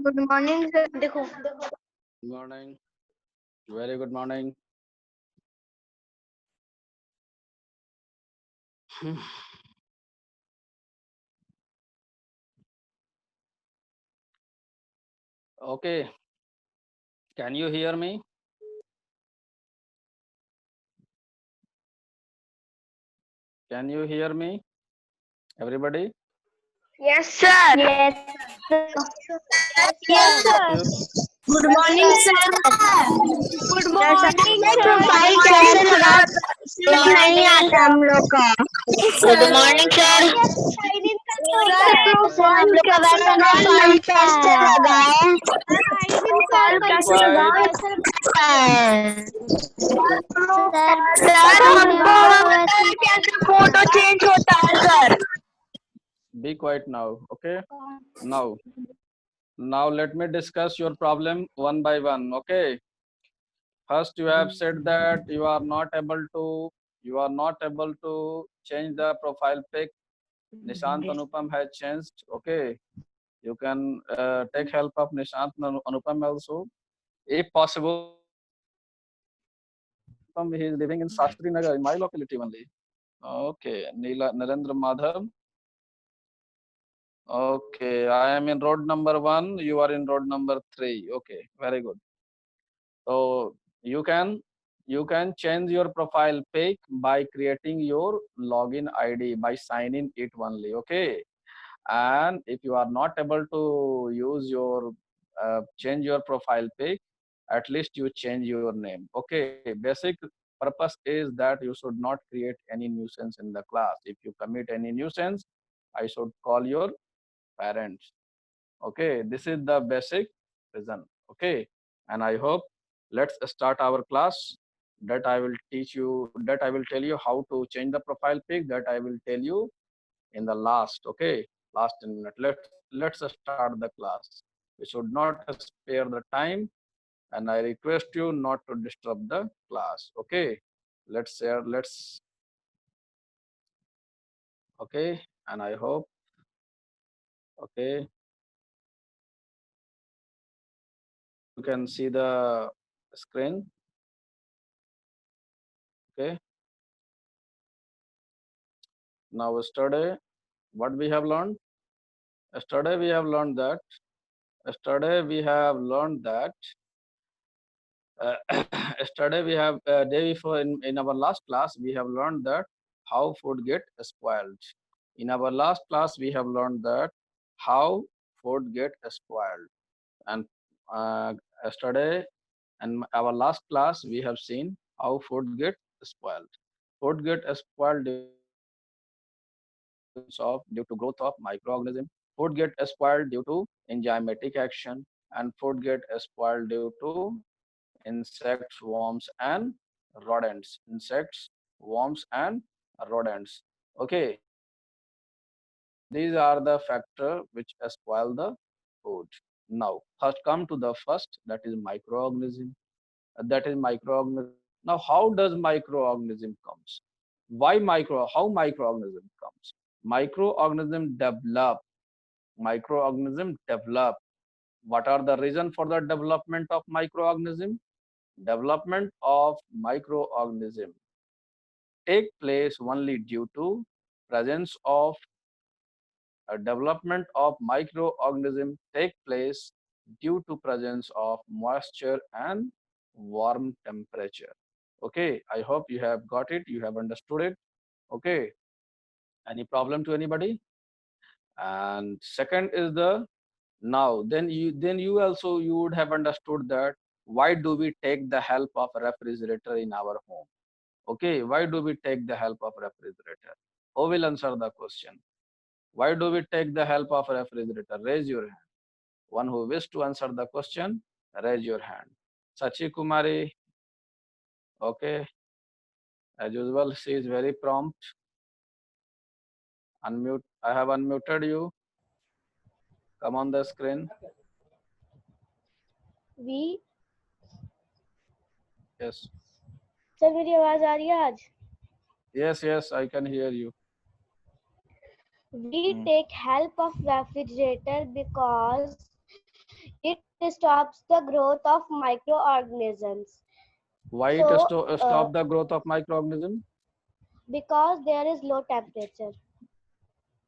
Good morning sir. देखो Good morning. Very good morning. Okay. Can you hear me? Can you hear me? Everybody? Yes sir. Yes sir. Good morning sir. Good Good morning morning. Profile कैसे लगा नहीं आता हम लोग का। Good morning sir. Sir profile कैसे profile कैसे लगाए? प्रोफाइल कैसे Quiet. सर हमको बताइए कैसे फोटो चेंज होता है sir? Be quiet now. Okay. Now. Now let me discuss your problem one by one. Okay. First, you have said that you are not able to change the profile pic. Nishant Anupam has changed. Okay. You can take help of Nishant Anupam also. If possible, he is living in Shastri Nagar, in my locality only. Okay, Narendra Madhav. Okay, I am in road number 1. You are in road number 3. Okay, very good. So you can change your profile pic by creating your login ID by signing it only. Okay, and if you are not able to use your change your profile pic, at least you change your name. Okay, basic purpose is that you should not create any nuisance in the class. If you commit any nuisance, I should call your parents. Okay, this is the basic reason. Okay, and I hope let's start our class. That I will teach you, that I will tell you how to change the profile pic, that I will tell you in the last. Okay, last minute. Let's start the class. We should not spare the time, and I request you not to disturb the class. Okay, let's share. Let's. Okay, and I hope. Okay, you can see the screen. Okay, now yesterday, what we have learned? Yesterday we have learned that. Yesterday we have learned that. Yesterday we have day before in our last class we have learned that how food get spoiled. In our last class we have learned that how food get spoiled, and uh, yesterday and our last class we have seen how food get spoiled. Food get spoiled due to growth of microorganism. Food get spoiled due to enzymatic action, and food get spoiled due to insects, worms, and rodents. Okay, these are the factor which spoil the food. Now, first come to the first, that is microorganism. Now, how does microorganism comes? How microorganism comes? Microorganism develop. What are the reason for the development of microorganism? Development of microorganism take place only due to presence of development of microorganism take place due to presence of moisture and warm temperature. Okay, I hope you have got it, you have understood it. Okay, any problem to anybody? And second is the now then you also you would have understood that why do we take the help of a refrigerator in our home? Okay, why do we take the help of refrigerator? Who will answer the question? Why do we take the help of a refrigerator? Raise your hand. One who wish to answer the question, raise your hand. Sachi Kumari, okay. As usual, she is very prompt. Unmute. I have unmuted you. Come on the screen. We Yes. Sir मेरी आवाज आ रही है आज? Yes, yes, I can hear you. We take help of refrigerator because it stops the growth of microorganisms. Why it So, stop the growth of microorganism? because there is low temperature.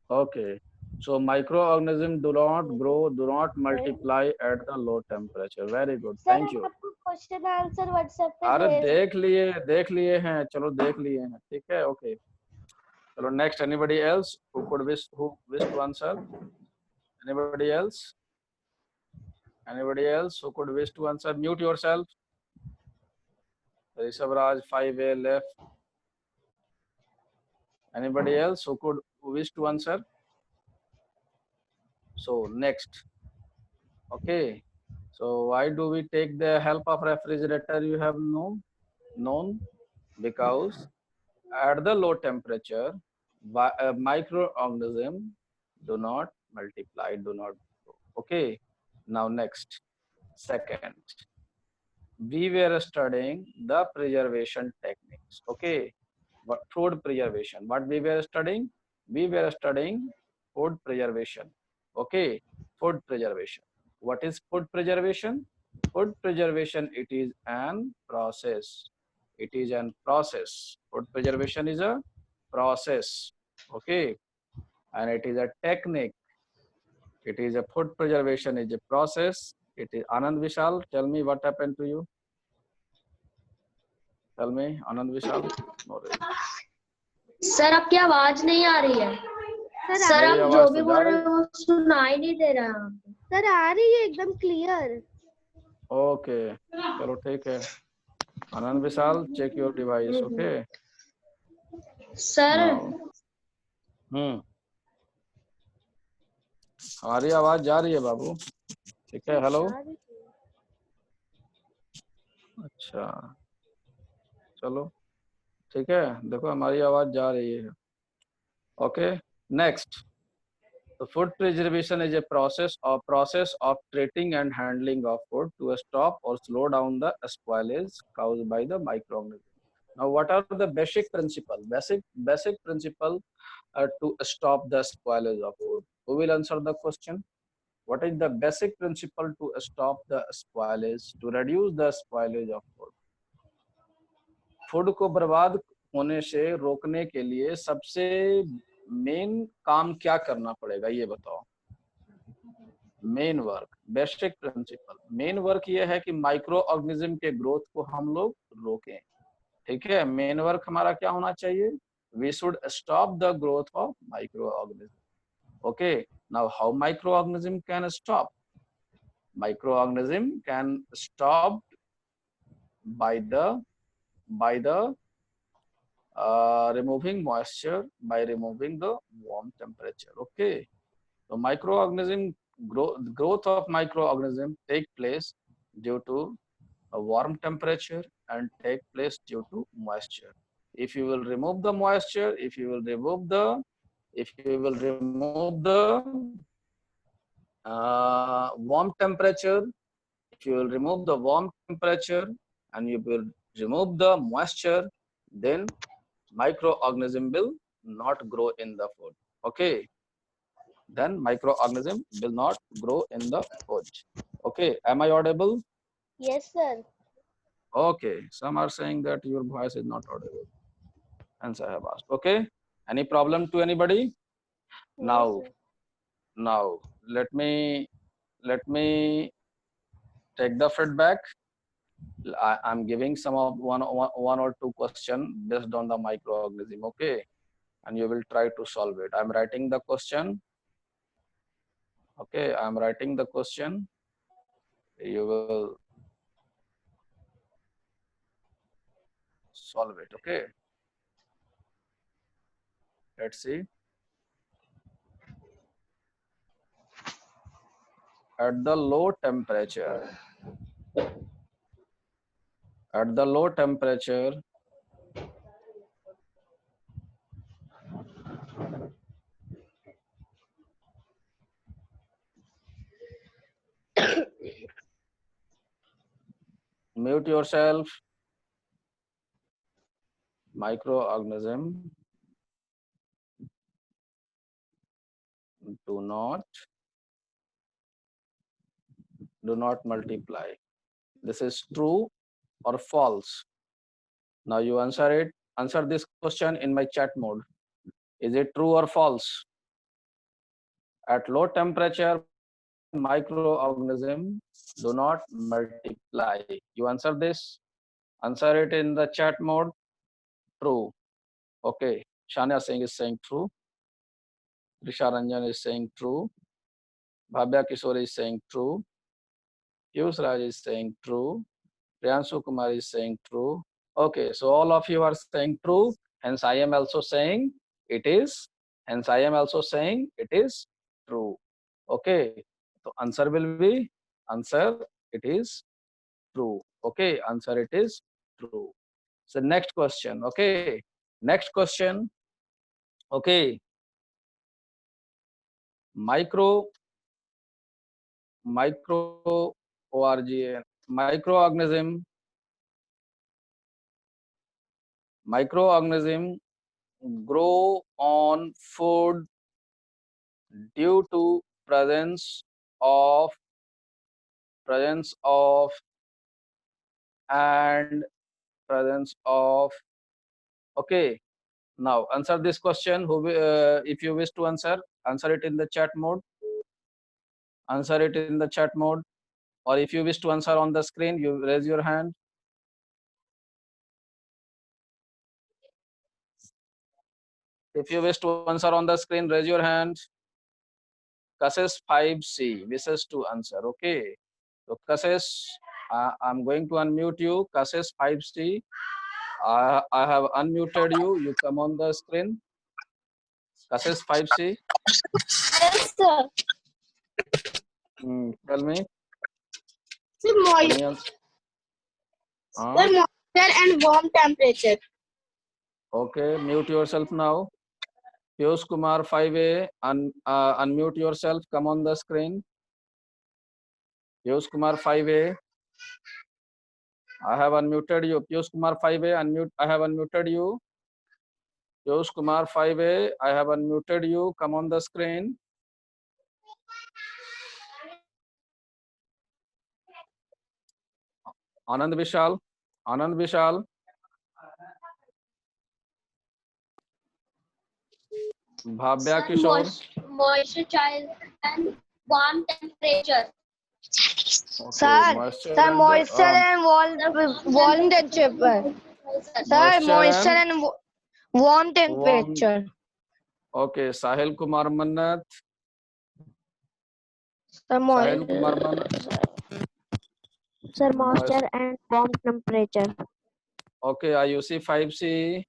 Okay. So microorganisms do not grow, do not multiply at the low temperature. Very good. Sir Thank हम you. आपको question answer WhatsApp पे अरे भेज देख लिए हैं, चलो देख लिए हैं, ठीक है, ओके। चलो next, anybody else who wish to answer? Anybody else? Anybody else who could wish to answer? Mute yourself. Rishabh Raj 5A left. Anybody else who wish to answer? So next, okay. So why do we take the help of refrigerator? You have known because at the low temperature, microorganism do not multiply, do not grow. Okay. Now next, second, we were studying the preservation techniques. Okay. What food preservation? What we were studying? We were studying food preservation. Okay. Food preservation. What is food preservation? Food preservation, it is an process. It is an process. Food preservation is a process. Okay. And it is a technique. It is a food preservation is a process. It is Anand Vishal. Tell me what happened to you. Tell me, Anand Vishal. No, sir आपकी आवाज नहीं आ रही है। Sir मेरी आप जो आवाज भी तो बोल जा रहे रही। हो वो सुनाई नहीं दे रहा। सर आ रही है एकदम क्लियर। ओके, चलो ठीक है। Anand Vishal, check your device. Okay sir हमारी आवाज जा रही है बाबू? ठीक है, हेलो। अच्छा चलो ठीक है, देखो हमारी आवाज जा रही है। Okay next, the food preservation is a process of treating and handling of food to stop or slow down the spoilage caused by the microorganism. Now what are the basic principle to stop the spoilage of food? Who will answer the question? What is the basic principle to stop the spoilage, to reduce the spoilage of food? Food को बर्बाद होने से रोकने के लिए सबसे main काम क्या करना पड़ेगा, ये बताओ। Main work, basic principle, main work ये है कि माइक्रो ऑर्गेनिज्म के ग्रोथ को हम लोग रोकें। ठीक है, मेन वर्क हमारा क्या होना चाहिए? We should stop the growth of micro organism. Okay, now how micro organism can stop? Micro organism can stop by the removing moisture, by removing the warm temperature. Okay, so microorganism growth of microorganism take place due to a warm temperature and take place due to moisture. If you will remove the moisture, if you will remove the warm temperature, if you will remove the warm temperature and you will remove the moisture, then microorganism will not grow in the food. Okay, then microorganism will not grow in the food. Okay, am I audible? Yes sir. Okay, some are saying that your voice is not audible, hence I have asked. Okay, any problem to anybody? Yes, Now let me take the feedback. I'm giving some of one or two question based on the microorganism. Okay, and you will try to solve it. I'm writing the question. Okay, I'm writing the question. You will solve it. Okay, let's see. At the low temperature, mute yourself. microorganism do not multiply. This is true or false? Now you answer it. Answer this question in my chat mode. Is it true or false? At low temperature, microorganisms do not multiply. You answer this. Answer it in the chat mode. True. Okay. Shania Singh is saying true. Risha Ranjan is saying true. Bhavya Kishore is saying true. Piyush Raj is saying true. Priyanshu Kumar is saying true. Okay, so all of you are saying true. Hence, I am also saying it is. Hence, I am also saying it is true. Okay, so answer will be answer. It is true. Okay, answer it is true. So next question. Okay, next question. Okay, microorganism grow on food due to of presence of and presence of. Okay, now answer this question. If you wish to answer it in the chat mode. Answer it in the chat mode, or if you wish to answer on the screen, you raise your hand. If you wish to answer on the screen, raise your hand. Kassis 5C wishes to answer. Okay, so Kassis, I'm going to unmute you. Kassis 5C, I have unmuted you. You come on the screen. Kassis 5C. Yes, sir. Tell me. Sir, moisture and warm temperature. Okay, mute yourself now. Piyush Kumar 5A, unmute yourself. Come on the screen. Piyush Kumar 5A. I have unmuted you. Piyush Kumar 5A, unmute. I have unmuted you. Piyush Kumar 5A, I have unmuted you. Come on the screen. Anand Vishal. Anand Vishal. Bhavya Kishore. Moisture and warm temperature. Okay, Sir, moisture sir, and moisture and warm temperature. Sir, moisture and warm temperature. Okay, Sahil Kumar Mannat. Sir, Sahil Kumar Mannat. Sir, moisture and warm temperature. Okay, IUC 5C.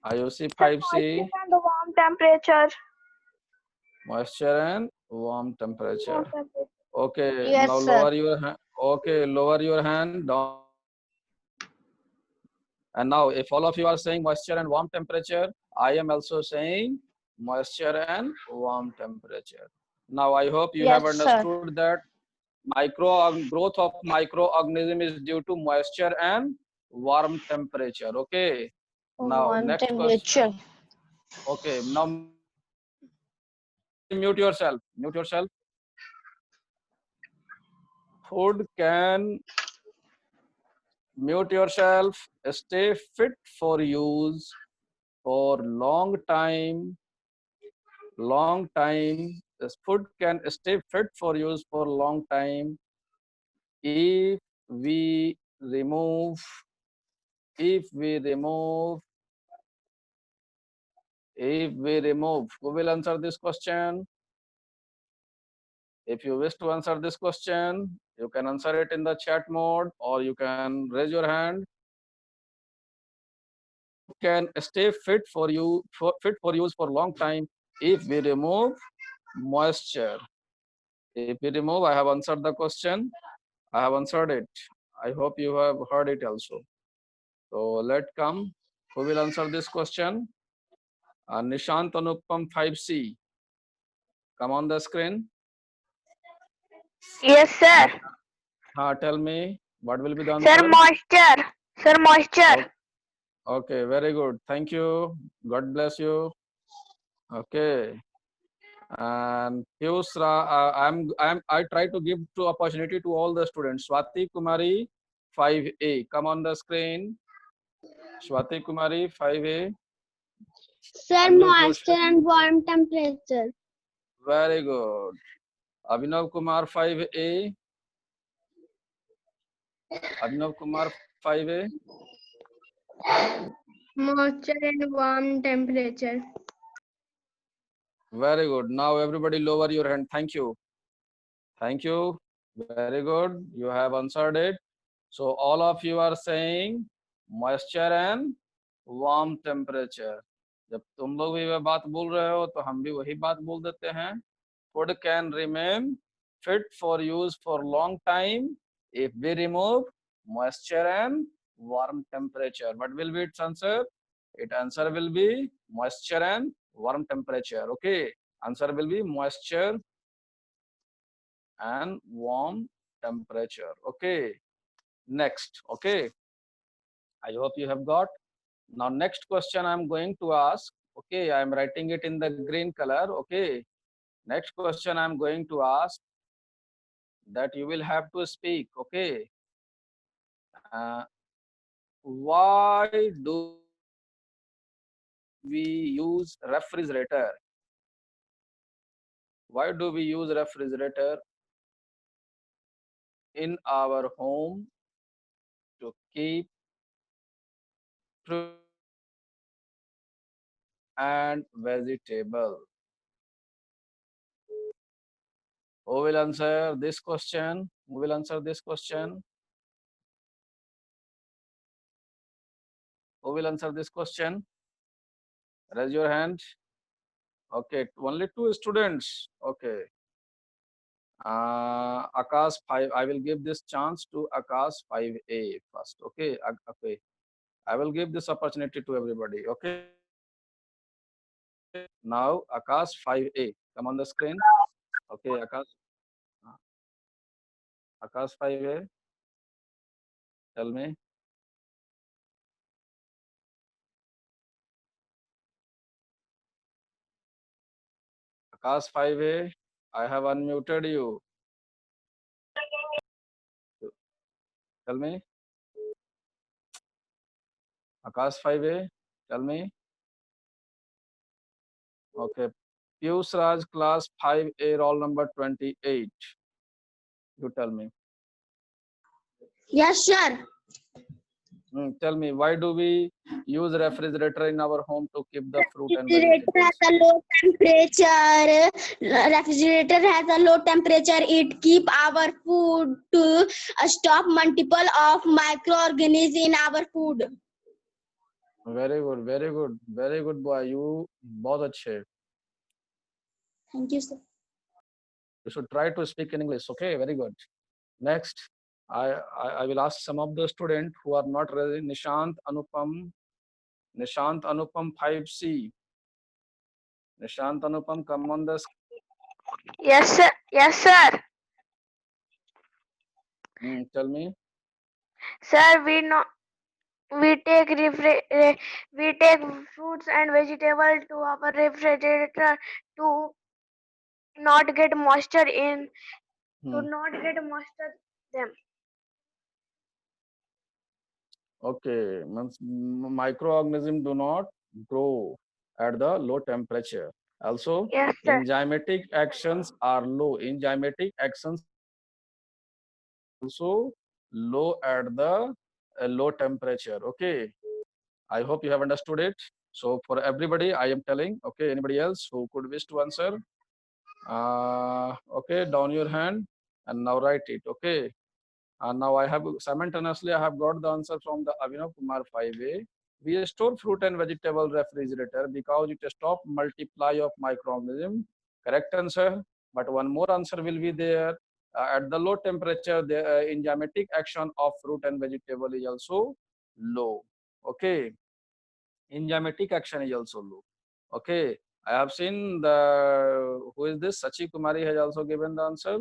IUC 5C. And warm temperature. Moisture and warm temperature. Okay, Yes, now sir. lower your hand. Okay, lower your hand down. And now, if all of you are saying moisture and warm temperature, I am also saying moisture and warm temperature. Now, I hope you have understood that growth of microorganism is due to moisture and warm temperature. Okay. Now, Warm next temperature. question. Okay. Now, mute yourself. Mute yourself. Food can mute yourself. Stay fit for use for long time. Long time. This food can stay fit for use for long time if we remove. If we remove. Who will answer this question? If you wish to answer this question, you can answer it in the chat mode, or you can raise your hand. Can stay fit for use for long time if we remove moisture. If we remove, I have answered the question. I have answered it. I hope you have heard it also. So let come. Who will answer this question? Nishant Anupam 5C. Come on the screen. Yes, sir. Tell me what will be the answer. Sir, moisture. Sir, moisture. Okay, very good. Thank you. God bless you. Okay. And Piyusra, I try to give to opportunity to all the students. Swati Kumari, 5A. Come on the screen. Swati Kumari, 5A. Sir, New moisture question. and warm temperature. Very good. Abhinav Kumar, 5A. Abhinav Kumar, 5A. Moisture and warm temperature. Very good. Now everybody lower your hand. Thank you. Thank you. Very good. You have answered it. So all of you are saying moisture and warm temperature. जब तुम लोग भी वह बात बोल रहे हो तो हम भी वही बात बोल देते हैं. Food can remain fit for use for long time if we remove moisture and warm temperature. What will be its answer? Its answer will be moisture and warm temperature. Okay. Answer will be moisture and warm temperature. Okay. Next. Okay. I hope you have got. Now next question I am going to ask. Okay. I am writing it in the green color. Okay. Next question I am going to ask that you will have to speak. Okay. Why do we use refrigerator? Why do we use refrigerator in our home to keep fruit and vegetable? Who will answer this question? Who will answer this question? Who will answer this question? Raise your hand. Okay, only 2 students. Okay. Akash 5. I will give this chance to Akash 5A first. Okay. Okay. I will give this opportunity to everybody. Okay. Now Akash 5A. Come on the screen. Okay, Akash. Akash 5A. Tell me. Akash 5A. I have unmuted you. Tell me. Akash 5A. Tell me. Okay. Piyush Raj class 5A roll number 28. You tell me. Yes, sir. Tell me, why do we use refrigerator in our home to keep the fruit and Refrigerator vegetables? has a low temperature. Refrigerator has a low temperature. It keep our food to stop multiple of microorganisms in our food. Very good, very good, very good boy. You बहुत अच्छे. Thank you, sir. You should try to speak in English. Okay, very good. Next, I will ask some of the students who are not ready. Nishant Anupam 5C. Nishant Anupam, come on the. Yes, sir. Yes, sir. Tell me. Sir, we take fruits and vegetables to our refrigerator to not get moisture in to not get moisture them. Okay, microorganisms do not grow at the low temperature. Also, Yes, sir. enzymatic actions are low. Enzymatic actions also low at the low temperature. Okay, I hope you have understood it. So for everybody, I am telling. Okay, anybody else who could wish to answer? Okay, down your hand and now write it. Okay. And now I have simultaneously I have got the answer from the Abhinav Kumar 5A. We store fruit and vegetable refrigerator because it stop multiply of microorganism. Correct answer. But one more answer will be there. At the low temperature, the enzymatic action of fruit and vegetable is also low. Okay. Enzymatic action is also low. Okay. I have seen who is this? Sachi Kumari has also given the answer.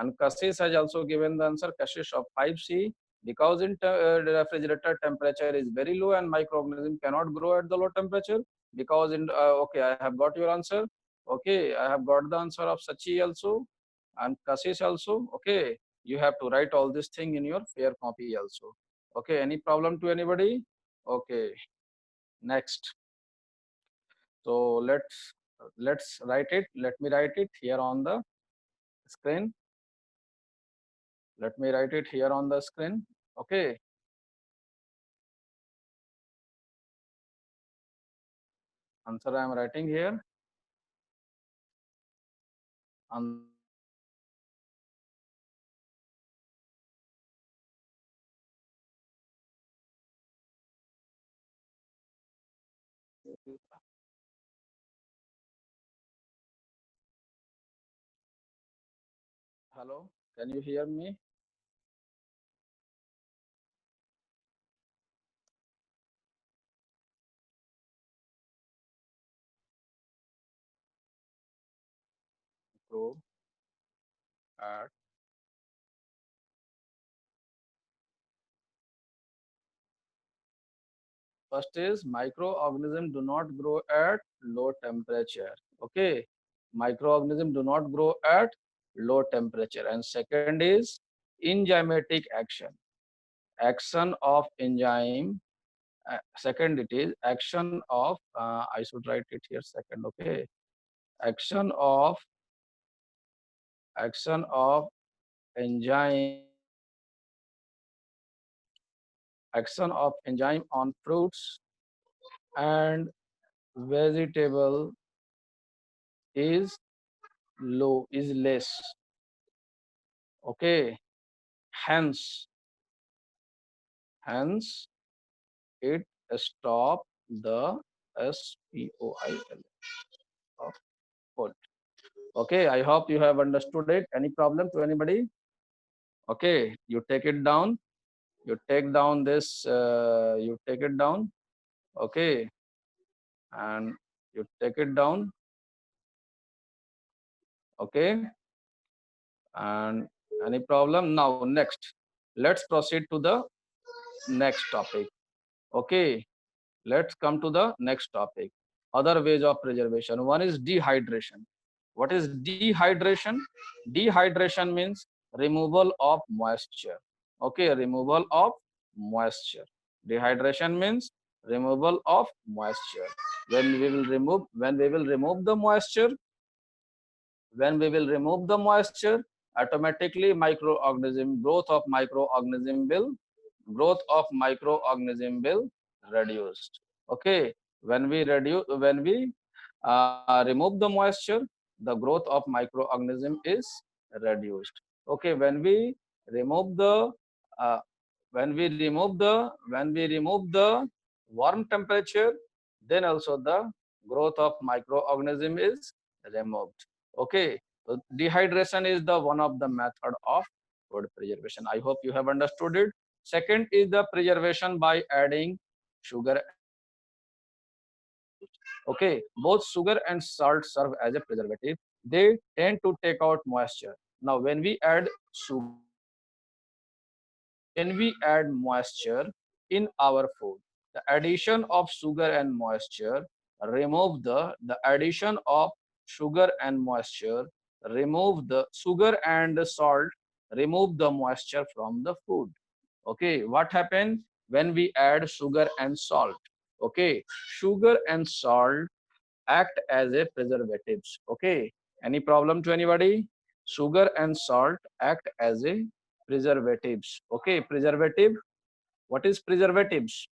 And Kashish has also given the answer. Kashish of 5C. Because in the refrigerator temperature is very low and microorganism cannot grow at the low temperature. Because in okay, I have got your answer. Okay, I have got the answer of Sachi also and Kashish also. Okay, you have to write all this thing in your fair copy also. Okay, any problem to anybody? Okay, next. So let's write it. Let me write it here on the screen. Let me write it here on the screen. Okay. Answer I am writing here. Hello, can you hear me? Pro at first is microorganisms do not grow at low temperature. Okay, microorganisms do not grow at low temperature. And second is enzymatic action. Action of enzyme. Second, it is action of. I should write it here. Second, okay. Action of enzyme. Action of enzyme on fruits and vegetable is low, is less. Okay, hence it stop the SPOIL of food. Okay, I hope you have understood it. Any problem to anybody? Okay, you take it down. You take down this. You take it down. Okay, and you take it down. Okay, and any problem? Now next, let's proceed to the next topic. Okay, let's come to the next topic. Other ways of preservation. One is dehydration. What is dehydration? Dehydration means removal of moisture. Okay, removal of moisture. Dehydration means removal of moisture. When we will remove the moisture, when we will remove the moisture, automatically microorganism growth of microorganism will reduced. Okay, when we remove the moisture, the growth of microorganism is reduced. Okay, remove the uh, when we remove the warm temperature, then also the growth of microorganism is removed. Okay, so dehydration is the one of the method of food preservation. I hope you have understood it. Second is the preservation by adding sugar and salt. Okay, both sugar and salt serve as a preservative. They tend to take out moisture. Now, when we add moisture in our food, the addition of sugar and moisture remove the addition of sugar and moisture remove the sugar and the salt remove the moisture from the food. Okay, what happens when we add sugar and salt? Okay, sugar and salt act as a preservatives. Okay, any problem to anybody? Sugar and salt act as a preservatives. Okay, preservative. What is preservatives?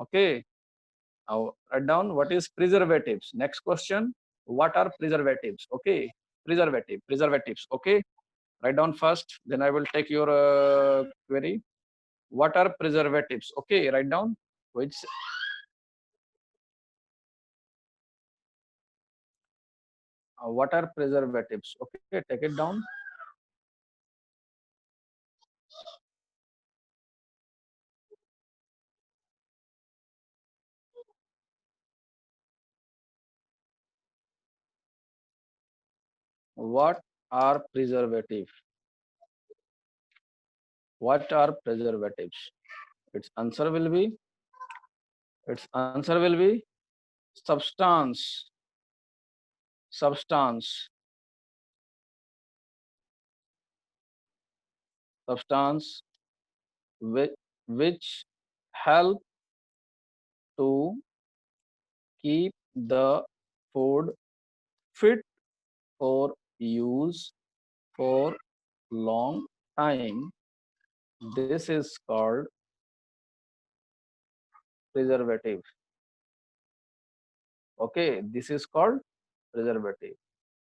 Okay, now write down what is preservatives. Next question, what are preservatives? Okay, preservatives. Okay, write down first, then I will take your query. What are preservatives? Okay, write down which what are preservatives? Okay, take it down. What are preservative? What are preservatives? Its answer will be substance. Substance. Substance which help to keep the food fit for use for long time. This is called preservative. Okay, this is called preservative.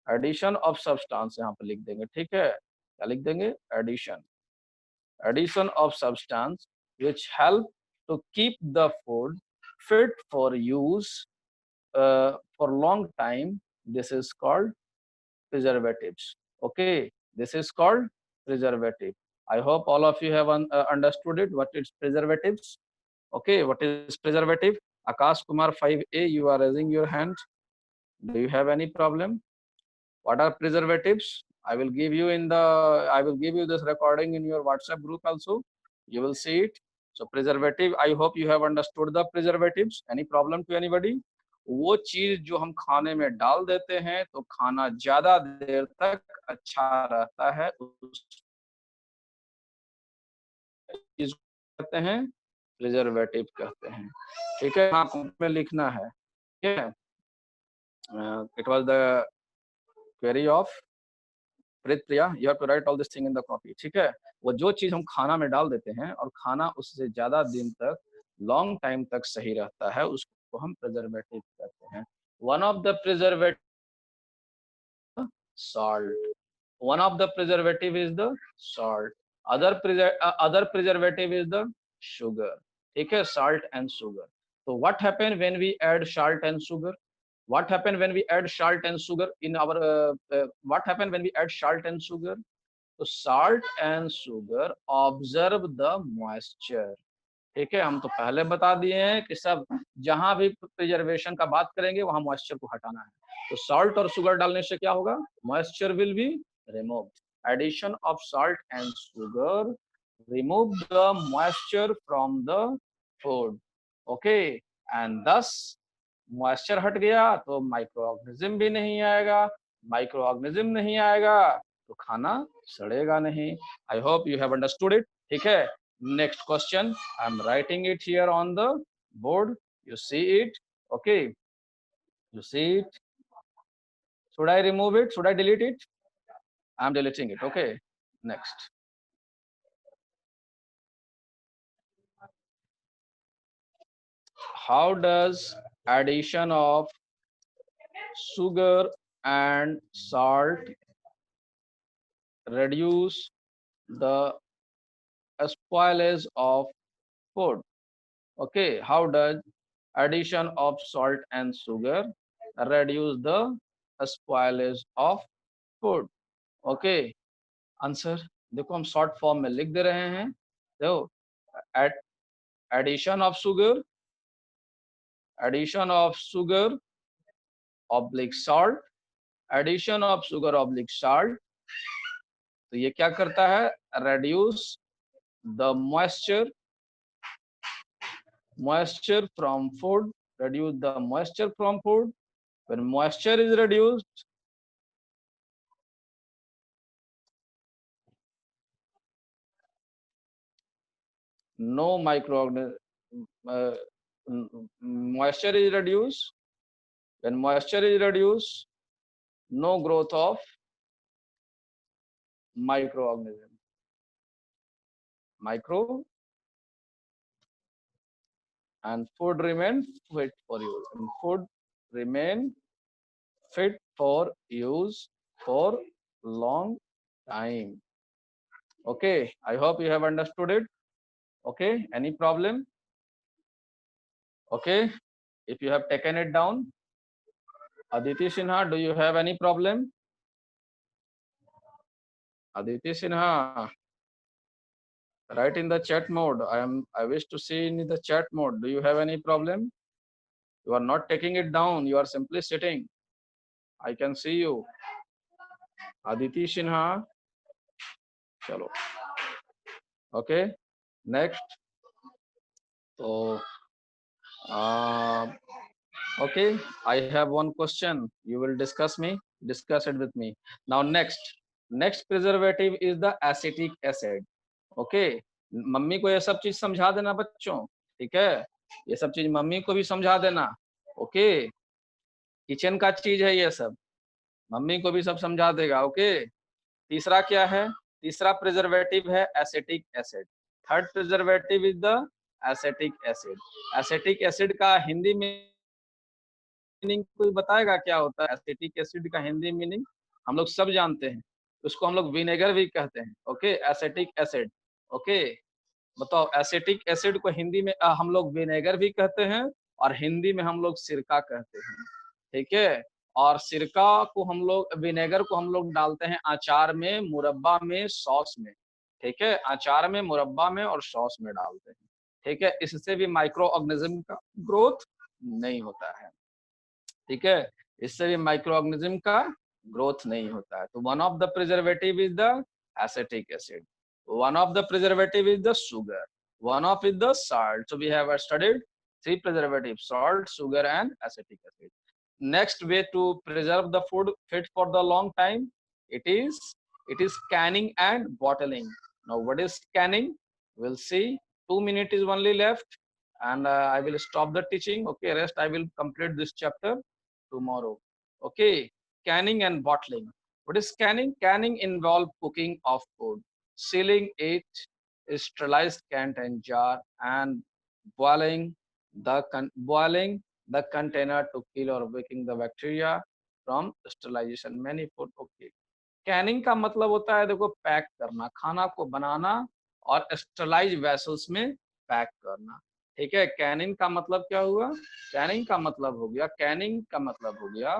Addition of substance यहाँ पे लिख देंगे, ठीक है? क्या लिख देंगे? Addition of substance which help to keep the food fit for use for long time. This is called preservatives. Okay, this is called preservative. I hope all of you have understood it. What is preservatives? Okay, what is preservative? Akash Kumar 5A, you are raising your hand. Do you have any problem? What are preservatives? I will give you this recording in your WhatsApp group also. You will see it. So preservative, I hope you have understood the preservatives. Any problem to anybody? वो चीज जो हम खाने में डाल देते हैं तो खाना ज्यादा देर तक अच्छा रहता है, उस चीज कहते हैं प्रिजर्वेटिव कहते हैं, ठीक है? हाँ, में लिखना है, ठीक है? It was the query of Priya, you have to write all this thing in the copy, ठीक है? वो जो चीज हम खाना में डाल देते हैं और खाना उससे ज्यादा दिन तक लॉन्ग टाइम तक सही रहता है, उसको हम प्रिजर्वेटिव कहते हैं. One of the preservative salt. One of the preservative is the salt. Other preservative is the sugar. ठीक है? Salt and sugar. So what happen when we add salt and sugar? What happen when we add salt and sugar in our what happen when we add salt and sugar? So salt and sugar observe the moisture. ठीक है, हम तो पहले बता दिए हैं कि सब जहां भी प्रिजर्वेशन का बात करेंगे वहां मॉइस्चर को हटाना है. तो सॉल्ट और शुगर डालने से क्या होगा? Moisture will be removed. Addition of salt and sugar remove the moisture from the food. Okay, and thus moisture हट गया तो माइक्रो ऑर्गेनिज्म भी नहीं आएगा. माइक्रो ऑर्गेनिज्म नहीं आएगा तो खाना सड़ेगा नहीं. I hope you have understood it. ठीक है, next question, I'm writing it here on the board, you see it. Okay, you see it. Should I remove it? Should I delete it? I'm deleting it. Okay, next. How does addition of sugar and salt reduce the spoilage of food? Okay, how does addition of salt and sugar reduce the spoilage of food? Okay, answer देखो हम short form में लिख दे रहे हैं. देखो, addition of sugar oblique salt, addition of sugar oblique salt, तो ये क्या करता है? Reduce the moisture from food, reduce the moisture from food. When moisture is reduced, no microorganism, moisture is reduced. When moisture is reduced, no growth of microorganism. And food remain fit for use. And food remain fit for use for long time. Okay, I hope you have understood it. Okay, any problem? Okay, if you have taken it down. Aditi Sinha, do you have any problem? Aditi Sinha, write in the chat mode. I wish to see in the chat mode. Do you have any problem? You are not taking it down, you are simply sitting. I can see you. Aditi Sinha, chalo. Okay, next. So okay, I have one question. You will discuss it with me. Now next preservative is the acetic acid. Okay, mummy को ये सब चीज समझा देना बच्चों, ठीक है, ये सब चीज मम्मी को भी समझा देना। ओके, किचन का चीज है ये सब, मम्मी को भी सब समझा देगा। ओके, तीसरा क्या है? तीसरा प्रिजर्वेटिव है acetic acid. Third preservative is the acetic acid. Acetic acid का हिंदी मीनिंग कोई बताएगा क्या होता है? एसिटिक एसिड का हिंदी मीनिंग हम लोग सब जानते हैं, उसको हम लोग विनेगर भी कहते हैं। Okay, acetic acid. ओके, बताओ, एसिटिक एसिड को हिंदी में हम लोग विनेगर भी कहते हैं और हिंदी में हम लोग सिरका कहते हैं, ठीक है। और सिरका को हम लोग, विनेगर को हम लोग डालते हैं अचार में, मुरब्बा में, सॉस में, ठीक है, अचार में, मुरब्बा में और सॉस में डालते हैं, ठीक है। इससे भी माइक्रो ऑर्गेनिज्म का ग्रोथ नहीं होता है, ठीक है, इससे भी माइक्रो ऑर्गेनिज्म का ग्रोथ नहीं होता है। तो one of the preservative is the acetic acid, one of the preservative is the sugar, one of is the salt. So we have studied three preservatives: salt, sugar and acetic acid. Next way to preserve the food fit for the long time, it is canning and bottling. Now what is canning? We'll see. 2 minutes is only left and I will stop the teaching. Okay, rest I will complete this chapter tomorrow. Okay, canning and bottling. What is canning? Canning involve cooking of food, sealing it, sterilized can and jar, and boiling the container to kill or breaking the bacteria from sterilization. Many food. Okay, Canning का मतलब होता है, देखो, pack करना, खाना को बनाना और sterilise vessels में पैक करना, ठीक है। कैनिंग का मतलब क्या हुआ? कैनिंग का मतलब हो गया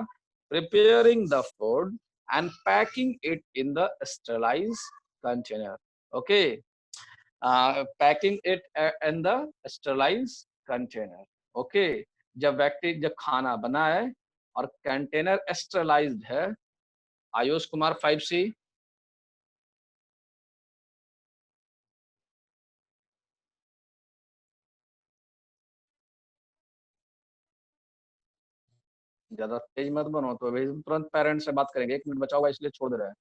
preparing the food and packing it in the sterilized container. Okay, packing it in the sterilized container. Okay, जब खाना बना है और कंटेनर स्टरलाइज्ड है। आयुष कुमार 5C, ज्यादा तेज मत बनो, तो अभी तुरंत पेरेंट्स से बात करेंगे, 1 मिनट बचा हुआ इसलिए छोड़ दे रहे हैं,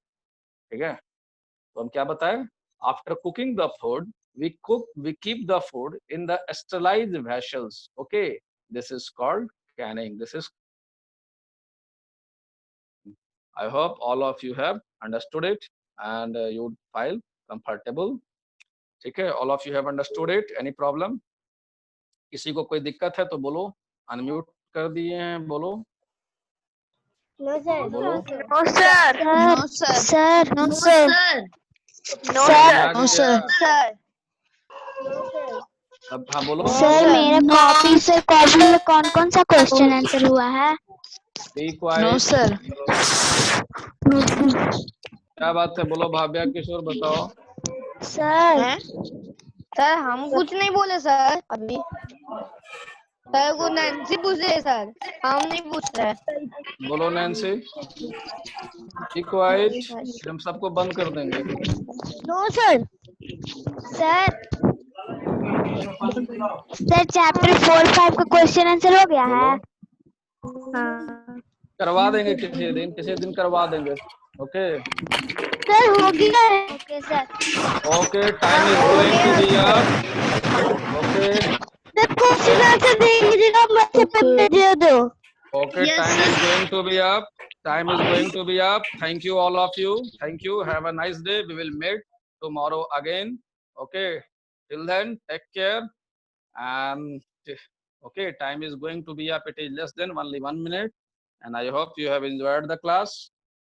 ठीक है। तो हम क्या बताएं? After cooking the food we keep the food in the sterilized vessels. Okay, this is called canning. I hope all of you have understood it and you feel comfortable, ठीक है। all of you have understood it. Any problem? किसी को कोई दिक्कत है तो बोलो, unmute कर दिए हैं, बोलो। No sir. बोलो। No sir. No sir. Sir. No sir. No समझ sir. आ गया? Sir. अब हाँ बोलो। सर मेरे कॉपी में कौन कौन सा क्वेश्चन आंसर हुआ है? Be quiet. No sir. क्या बात है? बोलो भाव्या, किशोर, बताओ। सर हम कुछ नहीं बोले सर अभी। सर को नैन्सी पूछ रहे सर, हम नहीं पूछ रहे। बोलो नैन्सी। Be quiet. हम सबको बंद कर देंगे। No sir. सर चैप्टर 4-5 का क्वेश्चन आंसर हो गया है? हाँ। करवा देंगे किसी दिन करवा देंगे। ओके सर हो गया है। Okay sir. Okay, time is going to be up. Okay sir question answer देंगे ना, मुझे पेपर दे दो। Okay, time is going to be up. Thank you all of you. Thank you. Have a nice day. We will meet tomorrow again. Okay, till then take care and okay, time is going to be up. It is less than only 1 minute and I hope you have enjoyed the class.